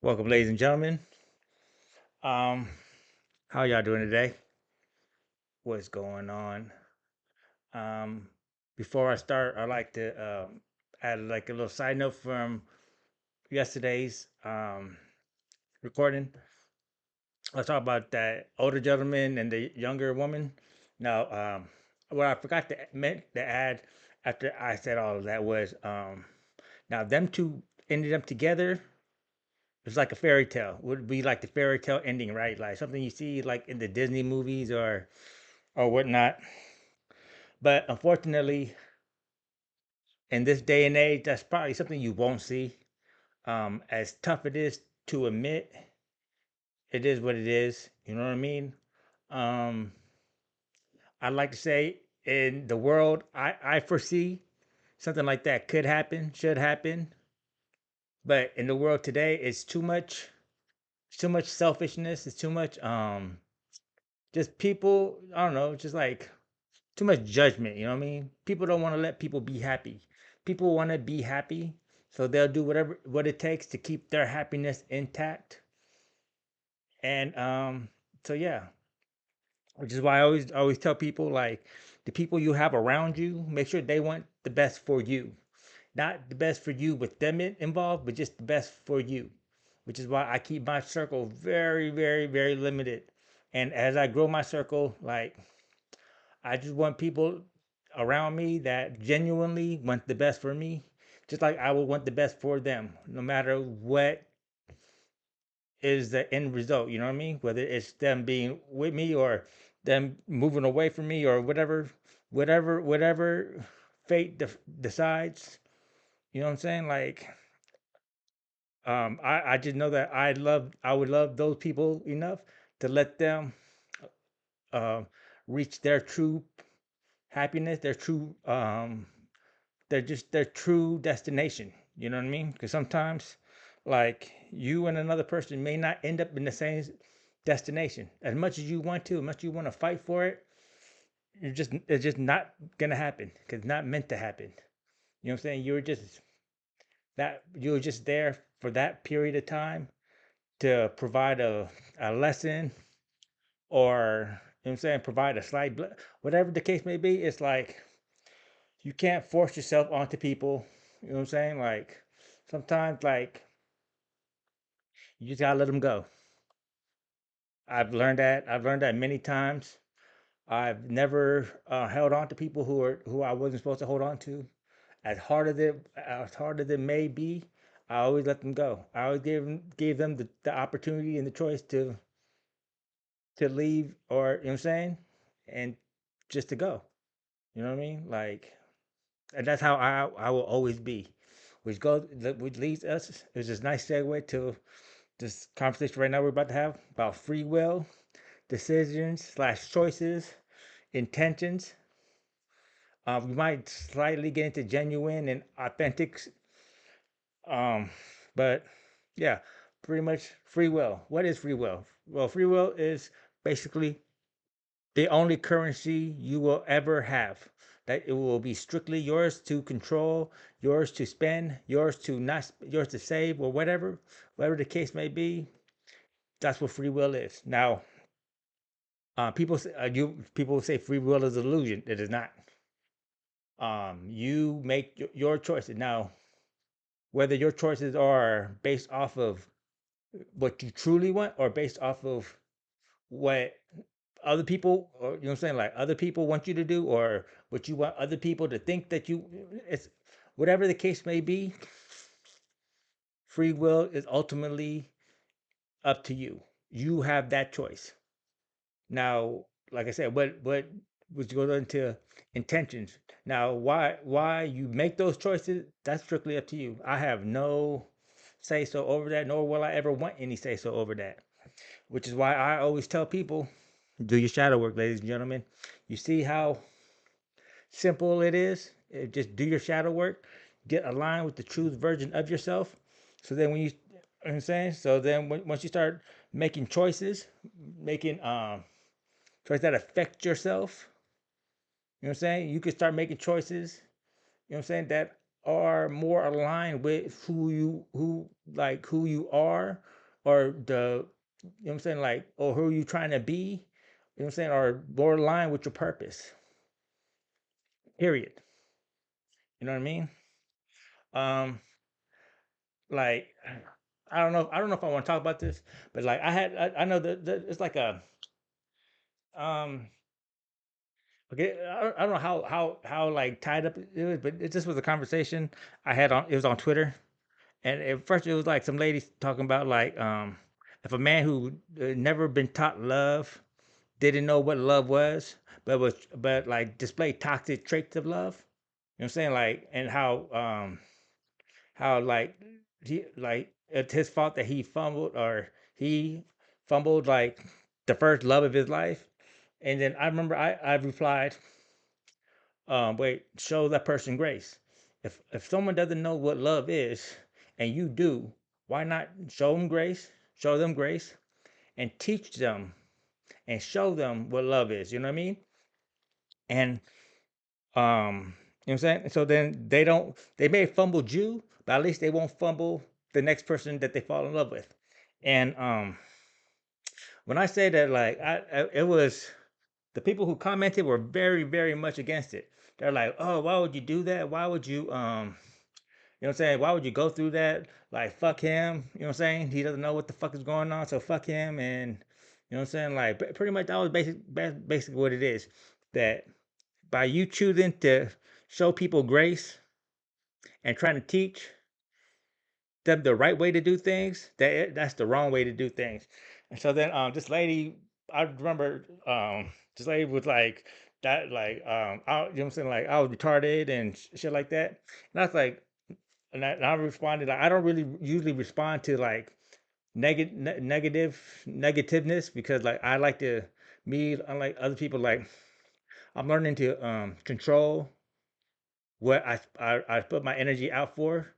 Welcome, ladies and gentlemen. Um, how y'all doing today? What's going on? Um, Before I start, I'd like to add like a little side note from yesterday's recording. Let's talk about that older gentleman and the younger woman. Now, what I forgot to meant to add after I said all of that was now them two ended up together. It's like a fairy tale. Would be like the fairy tale ending, right? Like something you see like in the Disney movies or whatnot. But unfortunately, in this day and age, that's probably something you won't see. As tough it is to admit, it is what it is. You know what I mean? Um, I'd like to say in the world, I foresee something like that could happen, should happen. But in the world today, it's too much selfishness. It's too much, just people. I don't know, just like too much judgment. You know what I mean? People don't want to let people be happy. People want to be happy, so they'll do what it takes to keep their happiness intact. And so yeah, which is why I always tell people like the people you have around you, make sure they want the best for you, not the best for you with them involved, but just the best for you. Which is why I keep my circle very, very, very limited. And as I grow my circle, like I just want people around me that genuinely want the best for me, just like I would want the best for them, no matter what is the end result. You know what I mean? Whether it's them being with me or them moving away from me or whatever fate decides. You know what I'm saying? Like, I just know that I would love those people enough to let them uh, reach their true happiness, their true destination. You know what I mean? Because sometimes, like you and another person may not end up in the same destination as much as you want to, as much as you want to fight for it. It's just not gonna happen because it's not meant to happen. You know what I'm saying? You were just there for that period of time to provide a lesson or you know what I'm saying, provide a whatever the case may be. It's like you can't force yourself onto people. You know what I'm saying? Like sometimes, like you just gotta let them go. I've learned that. I've learned that many times. I've never held on to people who I wasn't supposed to hold on to. As hard as it may be, I always let them go. I always gave them the opportunity and the choice to leave, or you know what I'm saying, and just to go. You know what I mean? Like, and that's how I will always be. Which leads us. It's just a nice segue to this conversation right now we're about to have about free will, decisions slash choices, intentions. We might slightly get into genuine and authentic, um, but yeah, pretty much free will. What is free will? Well, free will is basically the only currency you will ever have. That it will be strictly yours to control, yours to spend, yours to not, yours to save, or whatever the case may be. That's what free will is. Now, people say free will is an illusion. It is not. You make your choices. Now, whether your choices are based off of what you truly want or based off of what other people, or you know what I'm saying, like other people want you to do, or what you want other people to think that you, it's whatever the case may be. Free will is ultimately up to you. You have that choice. Now, like I said, what which goes into intentions. Now, why you make those choices, that's strictly up to you. I have no say so over that, nor will I ever want any say so over that. Which is why I always tell people, do your shadow work, ladies and gentlemen. You see how simple it is? Just do your shadow work, get aligned with the truth version of yourself. So then you know what I'm saying? So then once you start making choices, making choices that affect yourself, you know what I'm saying? You can start making choices, you know what I'm saying, that are more aligned with who you are or the, you know what I'm saying, like, or who you trying to be, you know what I'm saying, or more aligned with your purpose. Period. You know what I mean? Um, like, I don't know if I want to talk about this, but like I know that it's like a um okay, I don't know how like tied up it was, but it just was a conversation I had on, it was on Twitter. And at first it was like some ladies talking about like if a man who never been taught love, didn't know what love was, but like displayed toxic traits of love. You know what I'm saying? Like, and how like he like it's his fault that he fumbled like the first love of his life. And then I remember I replied, wait, show that person grace. If someone doesn't know what love is and you do, why not show them grace, and teach them and show them what love is. You know what I mean? And you know what I'm saying? So then they may have fumbled you, but at least they won't fumble the next person that they fall in love with. And when I say that, like, it was the people who commented were very, very much against it. They're like, oh, why would you do that? Why would you, you know what I'm saying? Why would you go through that? Like, fuck him. You know what I'm saying? He doesn't know what the fuck is going on, so fuck him. And you know what I'm saying? Like, pretty much that was basically what it is. That by you choosing to show people grace and trying to teach them the right way to do things, that's the wrong way to do things. And so then this lady, I remember this lady was like that, like you know what I'm saying, like I was retarded and shit like that. And I was like, and I responded like I don't really usually respond to like negativeness, because like I like to, me unlike other people, like I'm learning to control what I put my energy out for.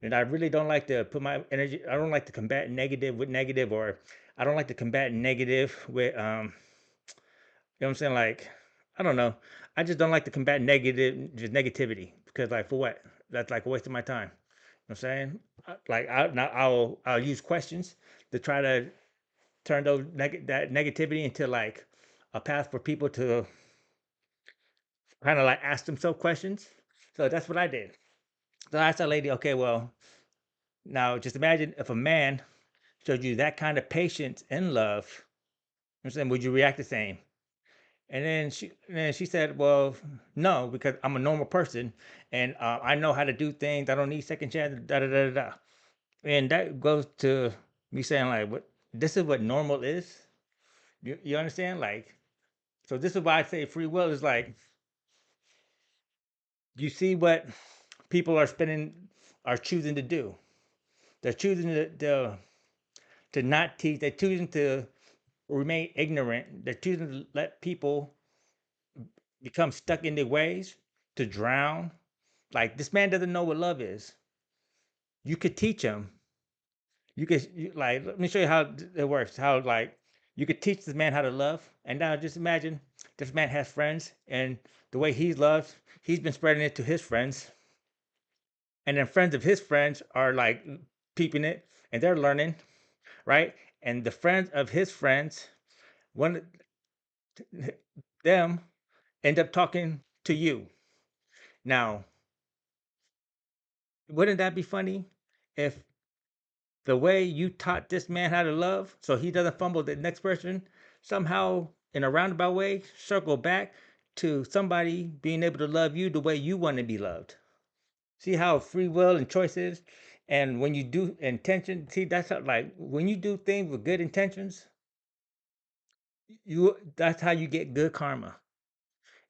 And I really don't like to put my energy, I don't like to combat negative with negative, or I don't like to combat negative with you know what I'm saying, like I don't know. I just don't like to combat just negativity, because like for what? That's like a waste of my time. You know what I'm saying? Like I'll use questions to try to turn that negativity into like a path for people to kind of like ask themselves questions. So that's what I did. So I asked that lady, okay, well, now just imagine if a man showed you that kind of patience and love, you know what I'm saying, would you react the same? And then she said, well, no, because I'm a normal person, and I know how to do things. I don't need second chance. Da da da da. Da. And that goes to me saying like, what, this is what normal is. You understand? Like, so this is why I say free will is like, you see what people are choosing to do. They're choosing to not teach. They're choosing to remain ignorant. They're choosing to let people become stuck in their ways, to drown. Like, this man doesn't know what love is. You could teach him. Like, let me show you how it works. How, like, you could teach this man how to love. And now just imagine this man has friends, and the way he loves, he's been spreading it to his friends. And then friends of his friends are like peeping it, and they're learning, right? And the friends of his friends, one them end up talking to you. Now, wouldn't that be funny if the way you taught this man how to love, so he doesn't fumble the next person, somehow in a roundabout way circle back to somebody being able to love you the way you want to be loved? See how free will and choice is? And when you do intention, see, that's how, like, when you do things with good intentions, that's how you get good karma.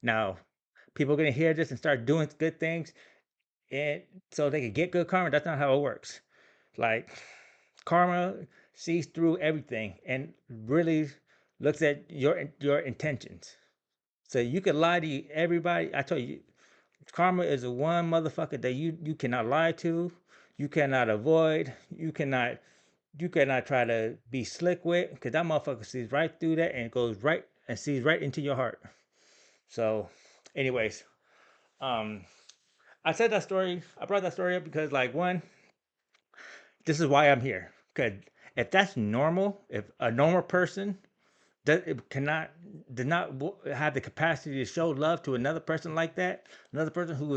Now, people are gonna hear this and start doing good things, and so they can get good karma. That's not how it works. Like, karma sees through everything and really looks at your intentions. So you can lie to everybody. I told you, karma is the one motherfucker that you cannot lie to, you cannot avoid, you cannot try to be slick with, because that motherfucker sees right through that and goes right and sees right into your heart. So, anyways, um, I said that story. I brought that story up because, like, one, this is why I'm here. Cause If that's normal, if a normal person does it cannot did not have the capacity to show love to another person like that, another person who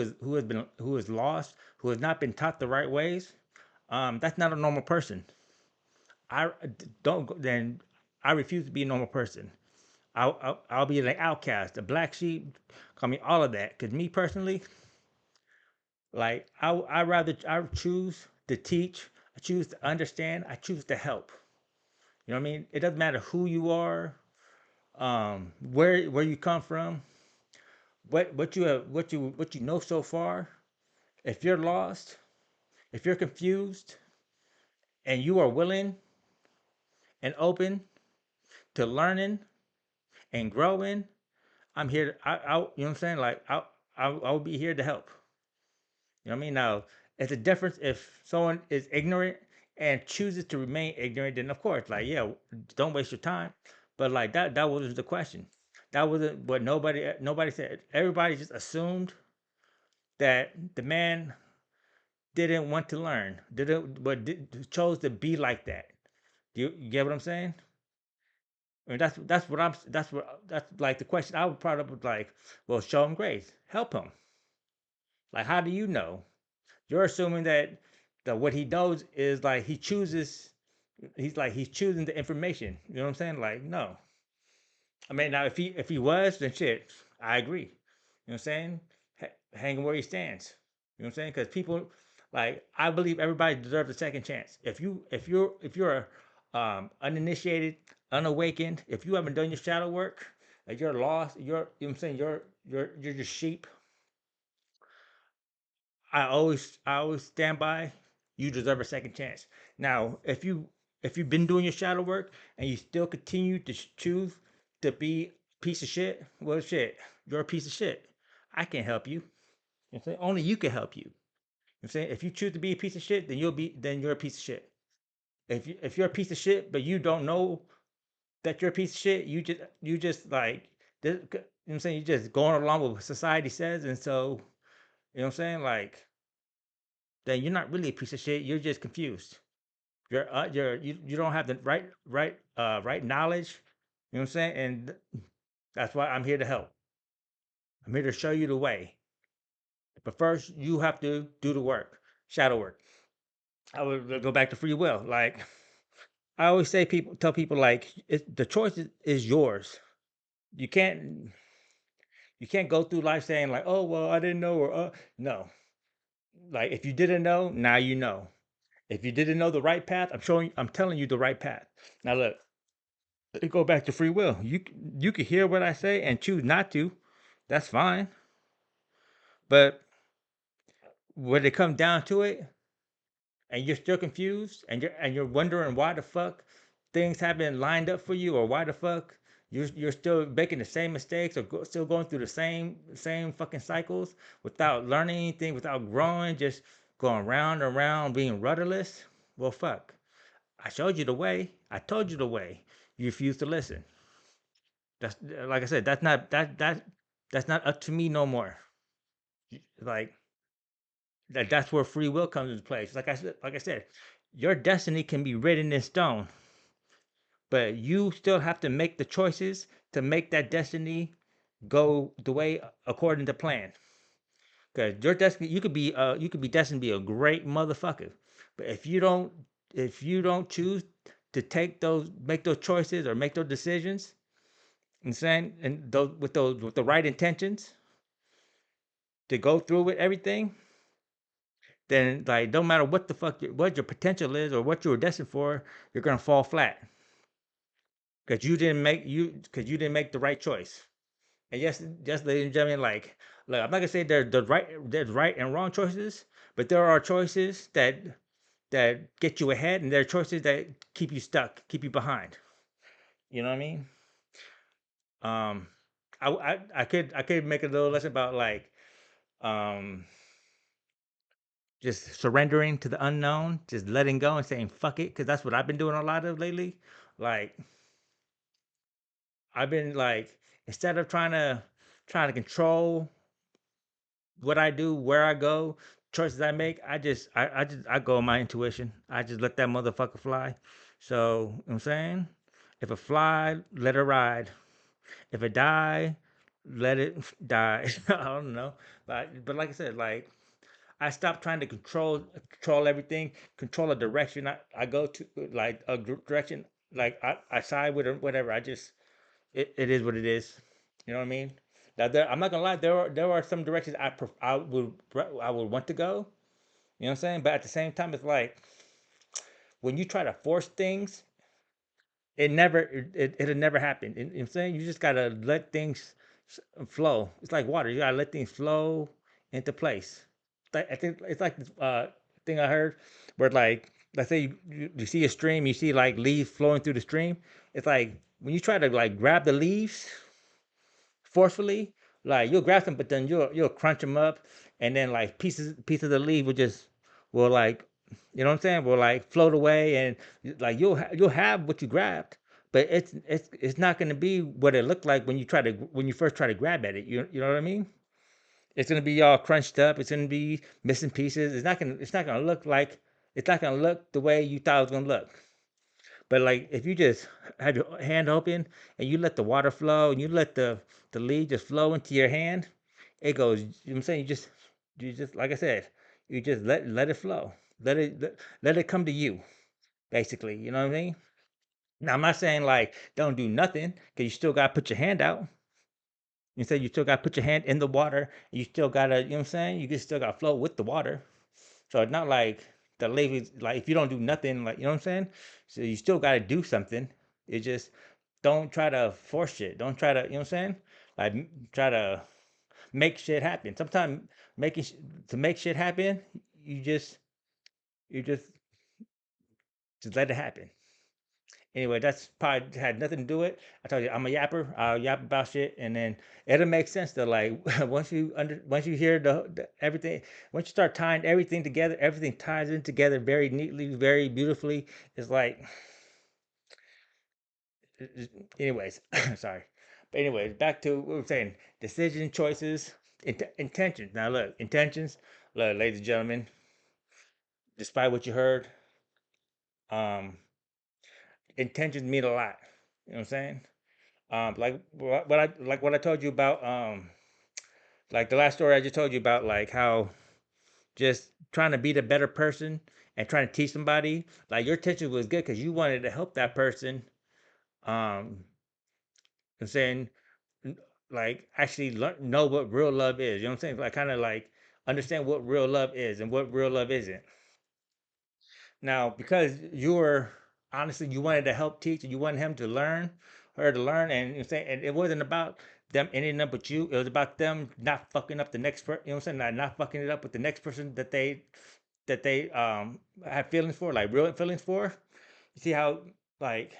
is lost, who has not been taught the right ways, that's not a normal person. I don't then I refuse to be a normal person. I'll be an outcast, a black sheep, call me all of that. Cause me personally, like I choose to teach, I choose to understand, I choose to help. You know what I mean? It doesn't matter who you are, where you come from, what you know so far. If you're lost, if you're confused, and you are willing and open to learning and growing, I'm here. You know what I'm saying? Like I'll be here to help. You know what I mean? Now, it's a difference if someone is ignorant and chooses to remain ignorant, then of course, like, yeah, don't waste your time. But like that wasn't the question. That wasn't what nobody said. Everybody just assumed that the man didn't want to learn, didn't but chose to be like that. You get what I'm saying? I mean, that's like the question I would probably like. Well, show him grace, help him. Like, how do you know? You're assuming that what he knows is like he chooses. He's choosing the information. You know what I'm saying? Like, no. I mean, now if he was, then shit, I agree. You know what I'm saying? Hang him where he stands. You know what I'm saying? Because people, like, I believe everybody deserves a second chance. If you're uninitiated, unawakened, if you haven't done your shadow work, and you're lost, you know what I'm saying, you're just sheep. I always stand by. You deserve a second chance. Now, if you've been doing your shadow work and you still continue to choose to be a piece of shit, well, shit, you're a piece of shit. I can't help you. You know what I'm saying? Only you can help you. You know what I'm saying? If you choose to be a piece of shit, then you're a piece of shit. If you're a piece of shit, but you don't know that you're a piece of shit, you just like you know what I'm saying, you're just going along with what society says, and so you know what I'm saying, like then you're not really a piece of shit. You're just confused. You don't have the right knowledge. You know what I'm saying? And that's why I'm here to help. I'm here to show you the way. But first, you have to do the work, shadow work. I would go back to free will. Like I always tell people like the choice is yours. You can't go through life saying like, oh well, I didn't know, or no. Like if you didn't know, now you know. If you didn't know the right path, I'm telling you the right path. Now look, it go back to free will. You can hear what I say and choose not to. That's fine. But when it comes down to it, and you're still confused, and you're wondering why the fuck things haven't lined up for you, or why the fuck you're still making the same mistakes, or still going through the same fucking cycles without learning anything, without growing, just going round and round, being rudderless. Well, fuck. I showed you the way. I told you the way. You refuse to listen. That's like I said. That's not up to me no more. Like that's where free will comes into place. Like I said, your destiny can be written in stone, but you still have to make the choices to make that destiny go the way according to plan. Because your destiny, you could be destined to be a great motherfucker, but if you don't choose to make those choices or make those decisions, and saying and those with the right intentions to go through with everything, then like don't matter what the fuck what your potential is or what you were destined for, you're gonna fall flat because you didn't make the right choice. And yes, ladies and gentlemen, like look, I'm not gonna say there's right and wrong choices, but there are choices that get you ahead, and there are choices that keep you stuck, keep you behind. You know what I mean? Um, I could make a little lesson about like um just surrendering to the unknown, just letting go and saying fuck it, because that's what I've been doing a lot of lately. Like I've been like instead of trying to control what I do, where I go, choices I make, I go on my intuition. I just let that motherfucker fly. So, you know what I'm saying? If it fly, let it ride. If it die, let it die. I don't know. But like I said, like I stopped trying to control everything, control the direction I go to, like a direction, like I side with or whatever. It is what it is. You know what I mean? Now I'm not gonna lie. There are some directions I would want to go. You know what I'm saying? But at the same time, it's like when you try to force things, it'll never happen. You know what I'm saying? You just gotta let things flow. It's like water. You gotta let things flow into place. I think it's like this thing I heard where like let's say you see a stream, you see like leaves flowing through the stream. It's like when you try to like grab the leaves forcefully, like you'll grab them, but then you'll crunch them up, and then like pieces of the leaf will like, you know what I'm saying, will like float away, and like you'll have what you grabbed, but it's not going to be what it looked like when you first try to grab at it. You know what I mean? It's going to be all crunched up. It's going to be missing pieces. It's not going to look like it's not going to look the way you thought it was going to look. But like if you just have your hand open and you let the water flow and you let the lead just flow into your hand, it goes. You know what I'm saying? You just like I said, you just let it flow. Let it come to you, basically. You know what I mean? Now I'm not saying like don't do nothing because you still gotta put your hand out. You said you still gotta put your hand in the water. You still gotta, you know what I'm saying? You just still gotta flow with the water. So it's not like the ladies like if you don't do nothing, like you know what I'm saying. So you still got to do something. It just don't try to force it. Don't try to you know what I'm saying. Like try to make shit happen. Sometimes making to make shit happen, you just you just let it happen. Anyway, that's probably had nothing to do with it. I told you I'm a yapper. I'll yap about shit, and then it'll make sense to like once you hear the everything, once you start tying everything together, everything ties in together very neatly, very beautifully. It's like, anyways, sorry, but anyways, back to what we're saying: decision, choices, intentions. Now look, intentions. Look, ladies and gentlemen, despite what you heard, um, intentions mean a lot. You know what I'm saying? Like what I told you about, like the last story I just told you about, like how just trying to be the better person and trying to teach somebody, like your intention was good because you wanted to help that person. I'm saying, like actually know what real love is. You know what I'm saying? Like kind of like understand what real love is and what real love isn't. Now, because you were honestly, you wanted to help teach and you wanted him to learn, her to learn, and you say, and it wasn't about them ending up with you. It was about them not fucking up the next person. You know what I'm saying? Not fucking it up with the next person that they have feelings for, like real feelings for. You see like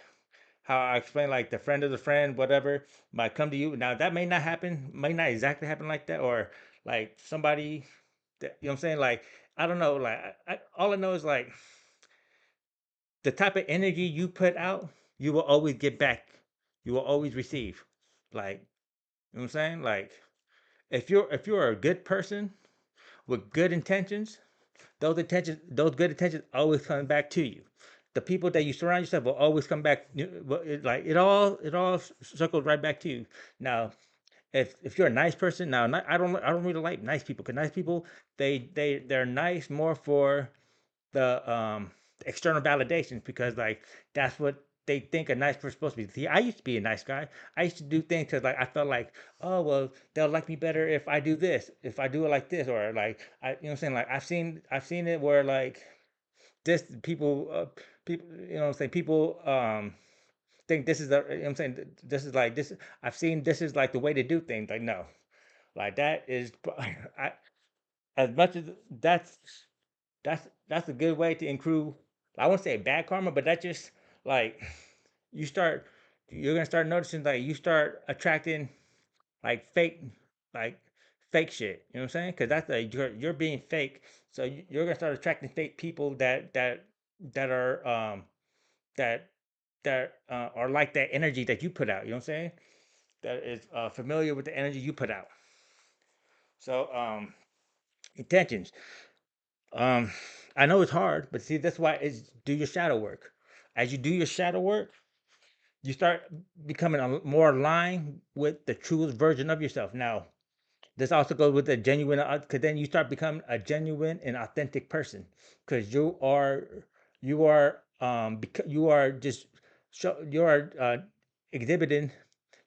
how I explained, like the friend of the friend, whatever, might come to you. Now that may not happen, may not exactly happen like that, or like somebody that you know what I'm saying. Like I don't know. Like all I know is like the type of energy you put out, you will always get back. You will always receive. Like, you know what I'm saying? Like, if you're a good person with good intentions, those good intentions always come back to you. The people that you surround yourself will always come back. Like it all circles right back to you. Now, if you're a nice person, now I don't really like nice people because nice people they're nice more for the external validations because like that's what they think a nice person's supposed to be. See, I used to be a nice guy. I used to do things because like I felt like, oh well, they'll like me better if I do this, if I do it like this, or like I, you know what I'm saying? Like I've seen it where like this people, you know what I'm saying? People think this is the, you know what I'm saying? This is like this. I've seen this is like the way to do things. Like no, like that is, I as much as that's a good way to improve. I won't say bad karma, but that just like you start you're gonna start noticing like you start attracting like like fake shit. You know what I'm saying? Because that's like you're being fake, so you're gonna start attracting fake people that are that are like that energy that you put out. You know what I'm saying? That is familiar with the energy you put out. So intentions. Um, I know it's hard, but see, that's why it's do your shadow work. As you do your shadow work, you start becoming more aligned with the truest version of yourself. Now, this also goes with the genuine, because then you start becoming a genuine and authentic person, because you are just you are exhibiting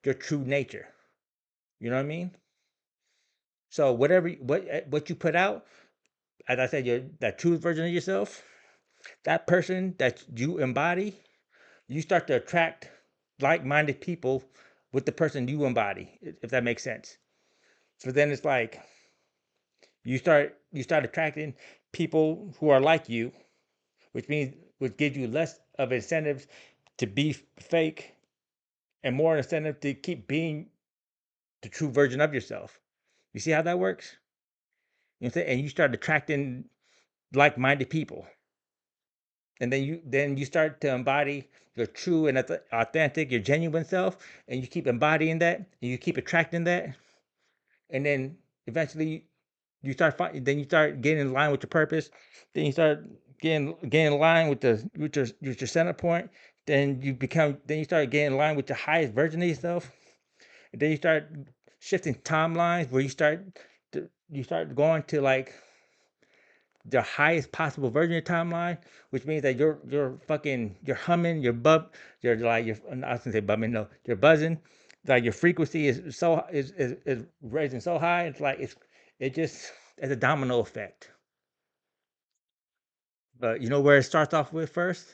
your true nature. You know what I mean? So whatever what you put out, as I said, that true version of yourself, that person that you embody, you start to attract like-minded people with the person you embody, if that makes sense. So then it's like you start attracting people who are like you, which gives you less of incentives to be fake and more incentive to keep being the true version of yourself. You see how that works? You know what I'm saying? And you start attracting like-minded people, and then you start to embody your true and authentic, your genuine self, and you keep embodying that, and you keep attracting that, and then eventually then you start getting in line with your purpose. Then you start getting in line with your center point. Then you start getting in line with the highest version of yourself. And then you start shifting timelines where you start going to like the highest possible version of your timeline, which means that you're humming, you're like you're I was gonna say bumming, no, you're buzzing, like your frequency is raising so high, it's like it's a domino effect. But you know where it starts off with first?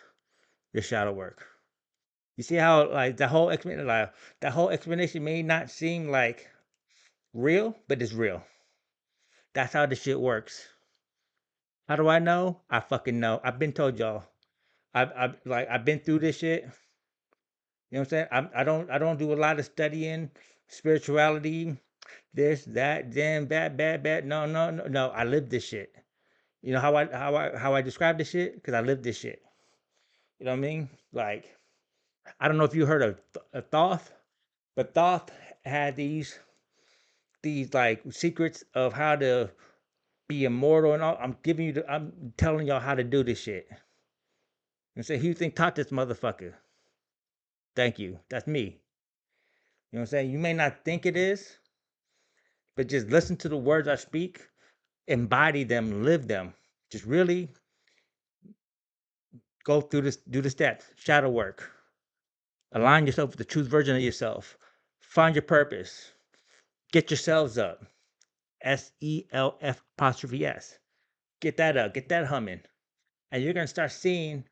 Your shadow work. You see how like that whole explanation may not seem like real, but it's real. That's how this shit works. How do I know? I fucking know. I've been told y'all. I've been through this shit. You know what I'm saying? I don't do a lot of studying spirituality, this, that, then, bad. No, no, no, no. I live this shit. You know how I describe this shit? Because I live this shit. You know what I mean? Like, I don't know if you heard of Thoth, but Thoth had these like secrets of how to be immortal and all. I'm telling y'all how to do this shit. And say, who you think taught this motherfucker? Thank you. That's me. You know what I'm saying? You may not think it is, but just listen to the words I speak, embody them, live them. Just really go through this, do the steps, shadow work, align yourself with the truth version of yourself, find your purpose, get yourselves up. SELF apostrophe S. Get that up, get that humming. And you're gonna start seeing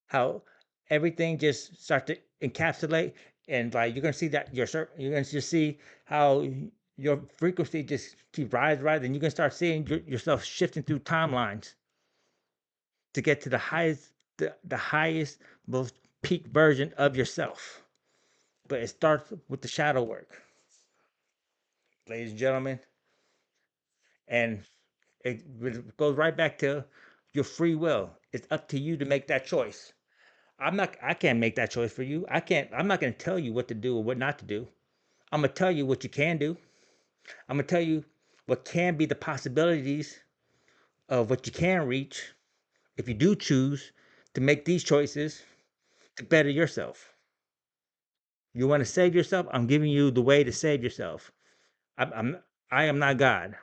how everything just start to encapsulate, and like you're gonna see that you're gonna just see how your frequency just keep rising, and you can start seeing yourself shifting through timelines to get to the highest, most peak version of yourself. But it starts with the shadow work, ladies and gentlemen, and it goes right back to your free will. It's up to you to make that choice. I can't make that choice for you. I'm not going to tell you what to do or what not to do. I'm going to tell you what you can do. I'm going to tell you what can be the possibilities of what you can reach if you do choose to make these choices to better yourself. You want to save yourself? I'm giving you the way to save yourself. I'm I am not God.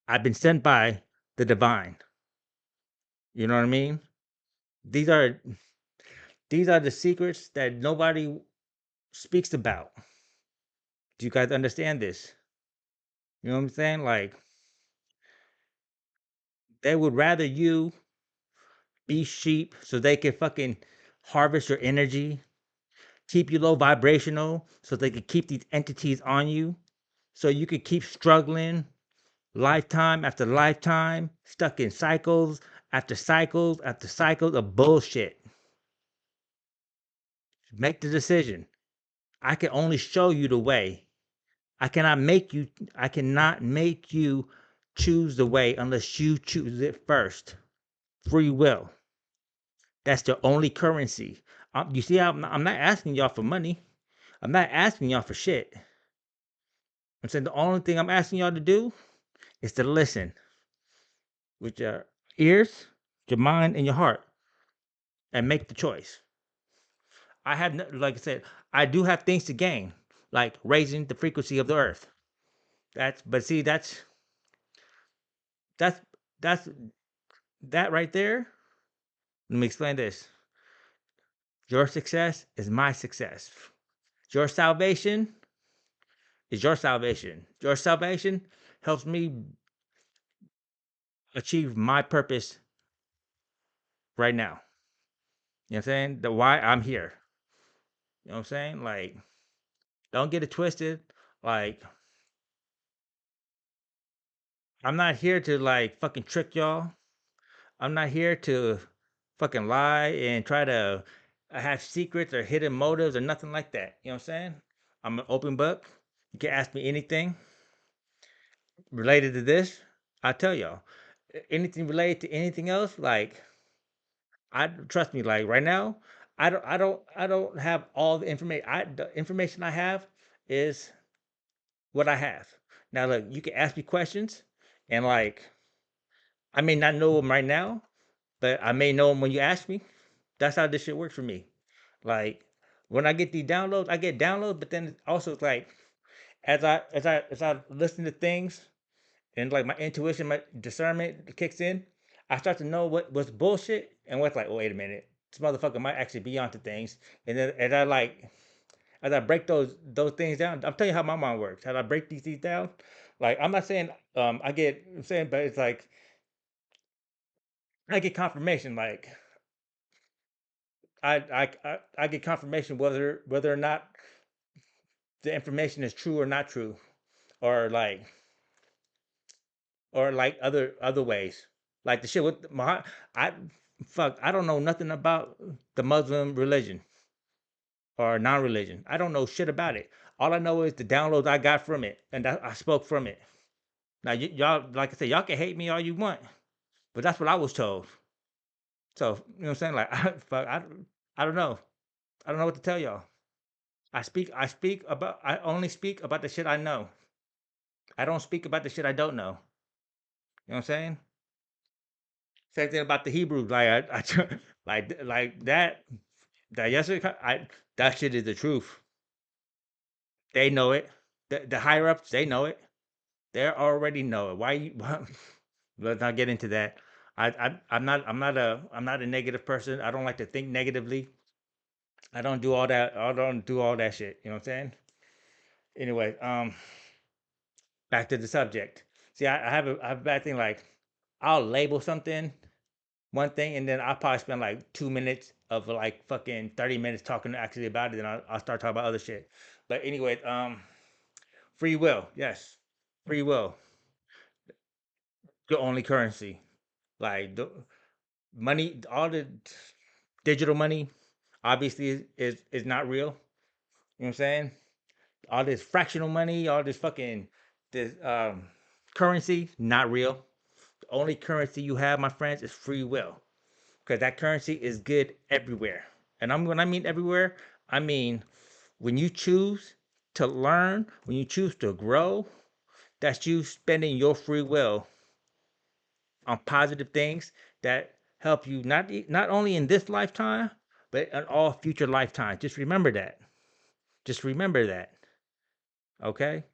I've been sent by the divine. You know what I mean? These are these are the secrets that nobody speaks about. Do you guys understand this? You know what I'm saying? Like they would rather you be sheep so they can fucking harvest your energy, keep you low vibrational so they can keep these entities on you, so you can keep struggling lifetime after lifetime, stuck in cycles after cycles after cycles of bullshit. Make the decision. I can only show you the way. I cannot make you choose the way unless you choose it first. Free will. That's the only currency. You see, I'm not asking y'all for money. I'm not asking y'all for shit. I'm saying the only thing I'm asking y'all to do is to listen. with your ears, your mind, and your heart, and make the choice. I have, like I said, I do have things to gain, like raising the frequency of the earth. But see, that's, that's, that right there. Let me explain this. Your success is my success. Your salvation is your salvation. Your salvation helps me achieve my purpose right now. You know what I'm saying? The why I'm here. You know what I'm saying? Like, don't get it twisted. Like, I'm not here to like fucking trick y'all. I'm not here to fucking lie and try to have secrets or hidden motives or nothing like that. You know what I'm saying? I'm an open book. You can ask me anything related to this. I'll tell y'all. Anything related to anything else, like I trust me, like right now, I don't have all the information. The information I have is what I have. Now look, you can ask me questions and like I may not know them right now, but I may know them when you ask me. That's how this shit works for me. Like when I get these downloads, I get downloads, but then also it's like as I listen to things and like my intuition, my discernment kicks in, I start to know what's bullshit and what's like, oh, wait a minute, this motherfucker might actually be onto things. And then as I break those things down, I'm telling you how my mind works. As I break these things down, like I'm not saying I'm saying, but it's like I get confirmation. Like I get confirmation whether or not the information is true or not true, or like other ways. Like the shit with I I don't know nothing about the Muslim religion or non-religion. I don't know shit about it. All I know is the downloads I got from it, and I spoke from it. Now y'all, like I said, y'all can hate me all you want, but that's what I was told. So you know what I'm saying? Like I don't know. I don't know what to tell y'all. I only speak about the shit I know. I don't speak about the shit I don't know. You know what I'm saying? Same thing about the Hebrews. Like like that yesterday. That shit is the truth. They know it. The higher ups, they know it. They already know it. Why you? Let's not get into that. I'm not a negative person. I don't like to think negatively. I don't do all that. I don't do all that shit. You know what I'm saying? Anyway, back to the subject. See, I have a bad thing. Like, I'll label something one thing, and then I'll probably spend like 2 minutes of like fucking 30 minutes talking actually about it, and I'll start talking about other shit. But anyway, free will, yes, free will, the only currency. Like the money, all the digital money, obviously is not real. You know what I'm saying? All this fractional money, all this fucking this currency, not real. The only currency you have, my friends, is free will. Because that currency is good everywhere. And when I mean everywhere, I mean when you choose to learn, when you choose to grow, that's you spending your free will on positive things that help you not only in this lifetime, but in all future lifetimes. Just remember that. Just remember that. Okay?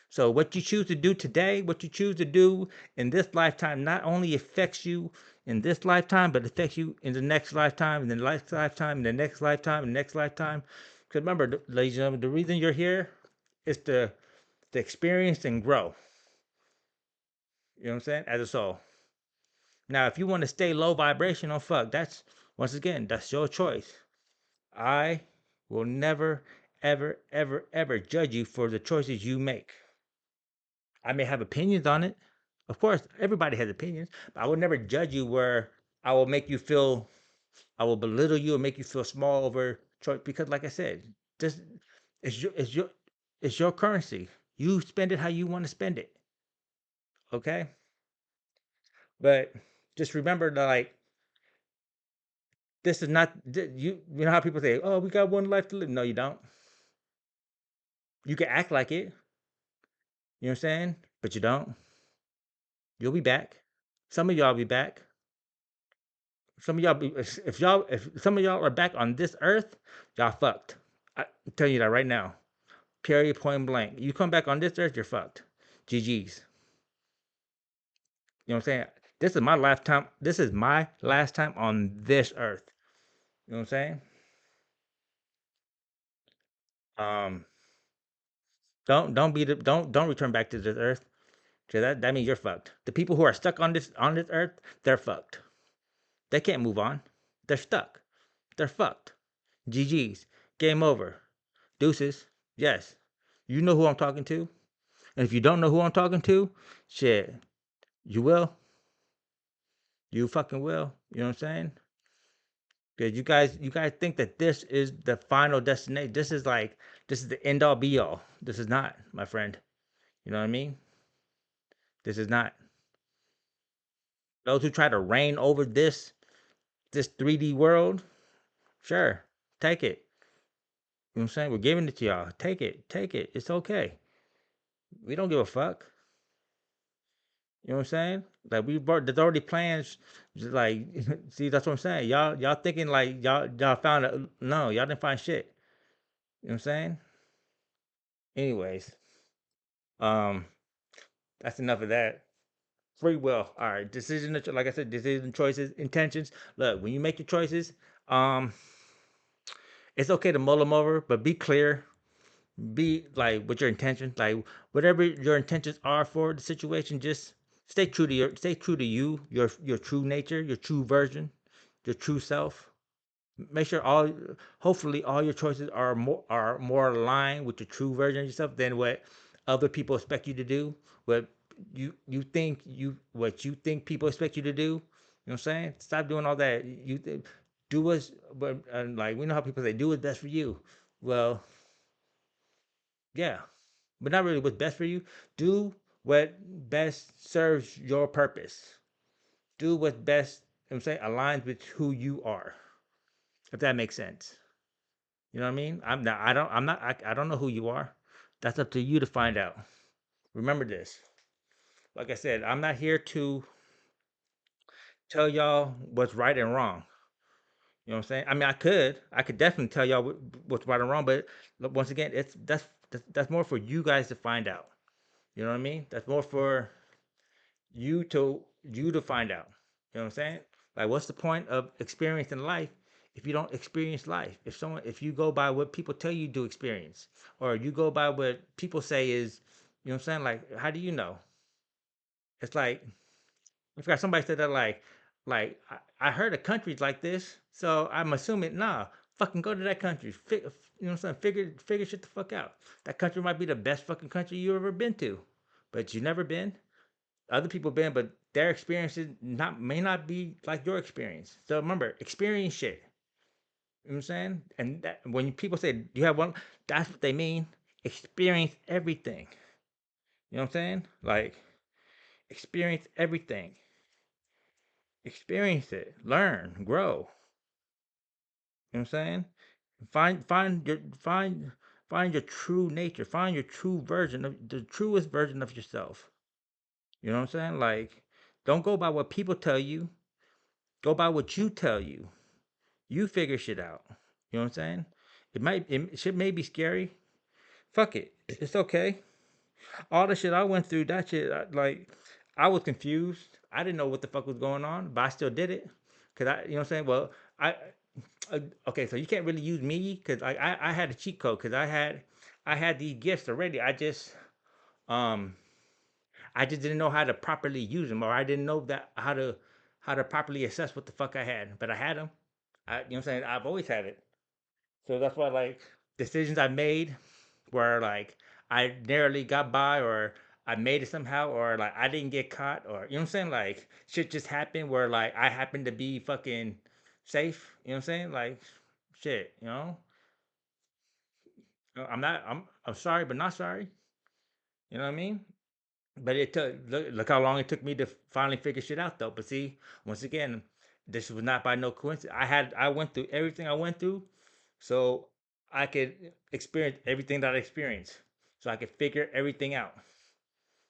So what you choose to do today, what you choose to do in this lifetime, not only affects you in this lifetime, but affects you in the next lifetime, in the next lifetime, in the next lifetime, in the next lifetime. Because remember, ladies and gentlemen, the reason you're here is to experience and grow. You know what I'm saying? As a soul. Now, if you want to stay low vibrational, fuck, that's once again, that's your choice. I will never, ever, ever, ever judge you for the choices you make. I may have opinions on it. Of course, everybody has opinions, but I will never judge you where I will make you feel, I will belittle you or make you feel small over choice. Because, like I said, just it's your currency. You spend it how you want to spend it. Okay, but just remember that, like, this is not you know how people say, "Oh, we got one life to live." No, you don't. You can act like it. You know what I'm saying? But you don't. You'll be back. Some of y'all be back. Some of y'all be if some of y'all are back on this earth, y'all fucked. I'm telling you that right now. Period, point blank. You come back on this earth, you're fucked. GG's. You know what I'm saying? This is my lifetime. This is my last time on this earth. You know what I'm saying? Um, don't return back to this earth. 'Cause that means you're fucked. The people who are stuck on this earth, they're fucked. They can't move on. They're stuck. They're fucked. GG's. Game over. Deuces. Yes. You know who I'm talking to. And if you don't know who I'm talking to, shit, you will. You fucking will. You know what I'm saying? Because you guys think that this is the final destination. This is the end all be all. This is not, my friend. You know what I mean? This is not. Those who try to reign over this 3D world, sure, take it. You know what I'm saying? We're giving it to y'all. Take it. Take it. It's okay. We don't give a fuck. You know what I'm saying? Like we brought there's already plans. Like see, that's what I'm saying. Y'all thinking like y'all found a no, y'all didn't find shit. You know what I'm saying? Anyways, um, that's enough of that. Free will. All right. Like I said, decision choices, intentions. Look, when you make your choices, um, it's okay to mull them over, but be clear. Be like with your intentions, like whatever your intentions are for the situation, just stay true to you, your true nature, your true version, your true self. Make sure hopefully all your choices are more aligned with the true version of yourself than what other people expect you to do. What what you think people expect you to do. You know what I'm saying? Stop doing all that. Do what's but like we know how people say do what's best for you. Well, yeah, but not really what's best for you. Do what best serves your purpose. Do what's best. I'm saying aligns with who you are. If that makes sense. You know what I mean? I'm not. I don't. I'm not. I don't know who you are. That's up to you to find out. Remember this. Like I said, I'm not here to tell y'all what's right and wrong. You know what I'm saying? I mean, I could definitely tell y'all what's right and wrong, but once again, that's more for you guys to find out. You know what I mean? That's more for you to find out. You know what I'm saying? Like, what's the point of experiencing life if you don't experience life? If you go by what people tell you to experience, or you go by what people say is, you know what I'm saying? Like, how do you know? It's like I forgot somebody said that I heard a country's like this, so I'm assuming nah. Fucking go to that country. You know what I'm saying? Figure shit the fuck out. That country might be the best fucking country you ever been to, but you never been. Other people been, but their experiences not may not be like your experience. So remember, experience shit. You know what I'm saying? And that, when people say you have one, that's what they mean. Experience everything. You know what I'm saying? Like experience everything. Experience it. Learn. Grow. You know what I'm saying? Find your true nature. Find your true version of the truest version of yourself. You know what I'm saying? Like, don't go by what people tell you. Go by what you tell you. You figure shit out. You know what I'm saying? Shit may be scary. Fuck it. It's okay. All the shit I went through, that shit, I was confused. I didn't know what the fuck was going on, but I still did it. You know what I'm saying? Well, I, okay, so you can't really use me because I had a cheat code because I had these gifts already. Um, I just didn't know how to properly use them, or I didn't know how to properly assess what the fuck I had, but I had them. You know what I'm saying? I've always had it. So that's why like decisions I made where like I narrowly got by or I made it somehow or like I didn't get caught or you know what I'm saying? Like shit just happened where like I happened to be fucking safe. You know what I'm saying? Like shit, you know? I'm sorry but not sorry. You know what I mean? But it took look how long it took me to finally figure shit out though. But see, once again, this was not by no coincidence. I went through everything I went through so I could experience everything that I experienced. So I could figure everything out.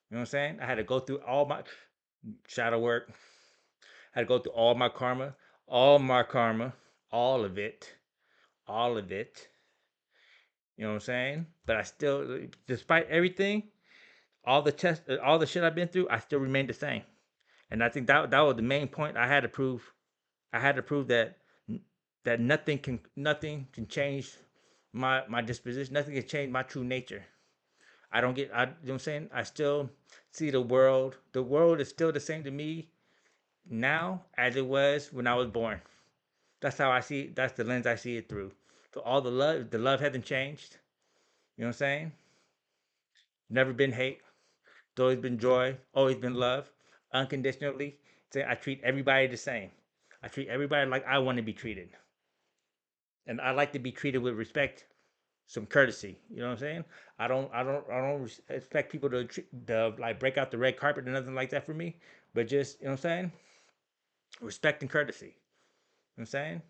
You know what I'm saying? I had to go through all my shadow work. I had to go through all my karma, all of it, all of it. You know what I'm saying? But I still, despite everything, all the shit I've been through, I still remain the same. And I think that was the main point I had to prove. I had to prove that nothing can change my disposition. Nothing can change my true nature. I don't get, you know what I'm saying? I still see the world. The world is still the same to me now as it was when I was born. That's how I see it. That's the lens I see it through. So all the love hasn't changed. You know what I'm saying? Never been hate. It's always been joy. Always been love. Unconditionally. So I treat everybody the same. I treat everybody like I want to be treated. And I like to be treated with respect, some courtesy. You know what I'm saying? I don't expect people to like break out the red carpet or nothing like that for me. But just, you know what I'm saying? Respect and courtesy. You know what I'm saying?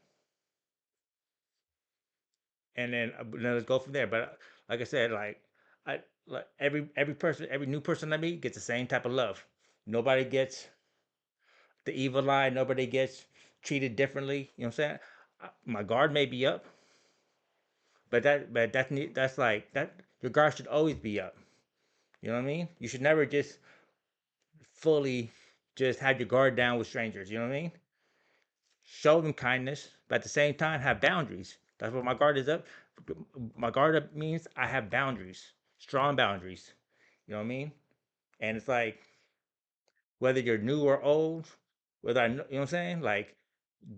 And then let's go from there. But like I said, I like every new person I meet gets the same type of love. Nobody gets the evil eye. Nobody gets treated differently. You know what I'm saying? My guard may be up, that's like that. Your guard should always be up. You know what I mean? You should never just fully just have your guard down with strangers. You know what I mean? Show them kindness, but at the same time have boundaries. That's what my guard is up. My guard up means I have boundaries, strong boundaries. You know what I mean? And it's like whether you're new or old, whether you know what I'm saying, like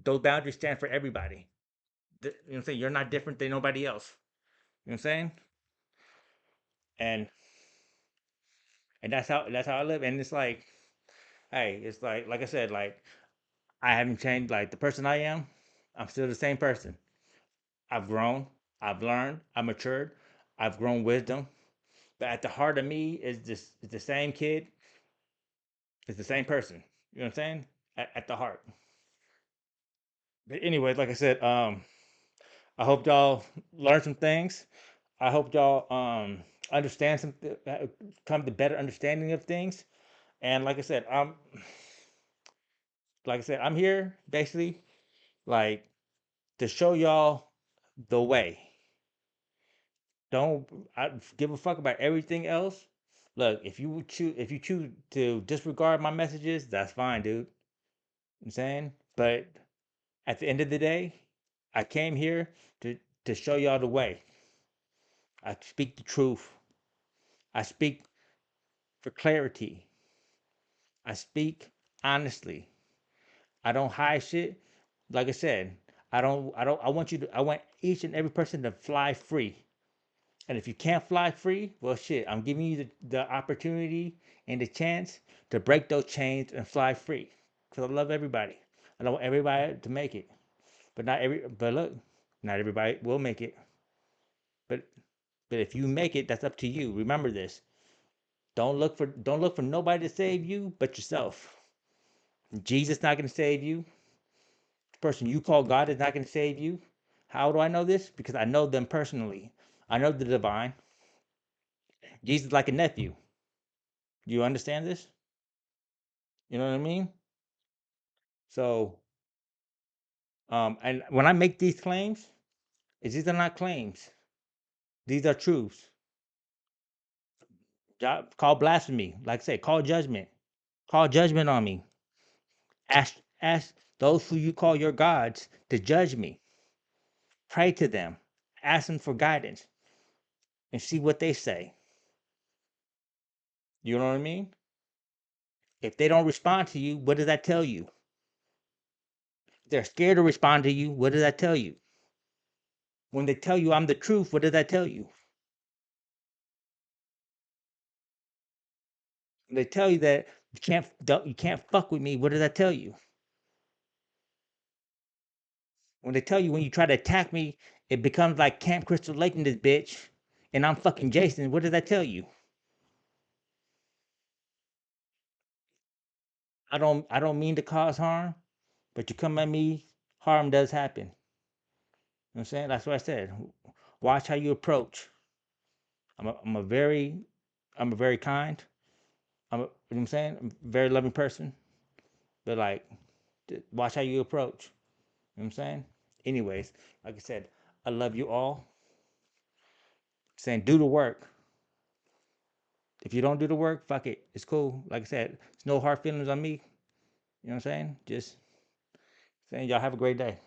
those boundaries stand for everybody. You know what I'm saying? You're not different than nobody else. You know what I'm saying? And that's how I live. And it's like, hey, it's like I said, like I haven't changed. Like the person I am, I'm still the same person. I've grown, I've learned, I matured, I've grown wisdom. But at the heart of me is the same kid, it's the same person. You know what I'm saying? At the heart. But anyways, like I said, I hope y'all learn some things. I hope y'all understand come to better understanding of things. And like I said, I'm here basically like to show y'all the way. Don't I give a fuck about everything else. Look, if you choose to disregard my messages, that's fine, dude. I'm saying, but at the end of the day, I came here to show y'all the way. I speak the truth. I speak for clarity. I speak honestly. I don't hide shit. Like I said, I want each and every person to fly free. And if you can't fly free, well, shit, I'm giving you the opportunity and the chance to break those chains and fly free. Because I love everybody. I want everybody to make it. But look, not everybody will make it. But but if you make it, that's up to you. Remember this. Don't look for nobody to save you but yourself. Jesus not gonna save you. The person you call God is not gonna save you. How do I know this? Because I know them personally. I know the divine. Jesus is like a nephew. Do you understand this? You know what I mean? So, and when I make these claims, these are not claims. These are truths. Call blasphemy. Like I say, call judgment. Call judgment on me. Ask those who you call your gods to judge me. Pray to them. Ask them for guidance and see what they say. You know what I mean? If they don't respond to you, what does that tell you? If they're scared to respond to you, what does that tell you? When they tell you I'm the truth, what does that tell you? When they tell you that you can't fuck with me, what does that tell you? When they tell you when you try to attack me, it becomes like Camp Crystal Lake in this bitch, and I'm fucking Jason. What does that tell you? I don't mean to cause harm, but you come at me, harm does happen. You know what I'm saying? That's what I said. Watch how you approach. I'm a very kind. You know what I'm saying? I'm a very loving person, but like, watch how you approach. You know what I'm saying? Anyways, like I said, I love you all. Saying do the work. If you don't do the work, fuck it. It's cool. Like I said, it's no hard feelings on me. You know what I'm saying? Just saying y'all have a great day.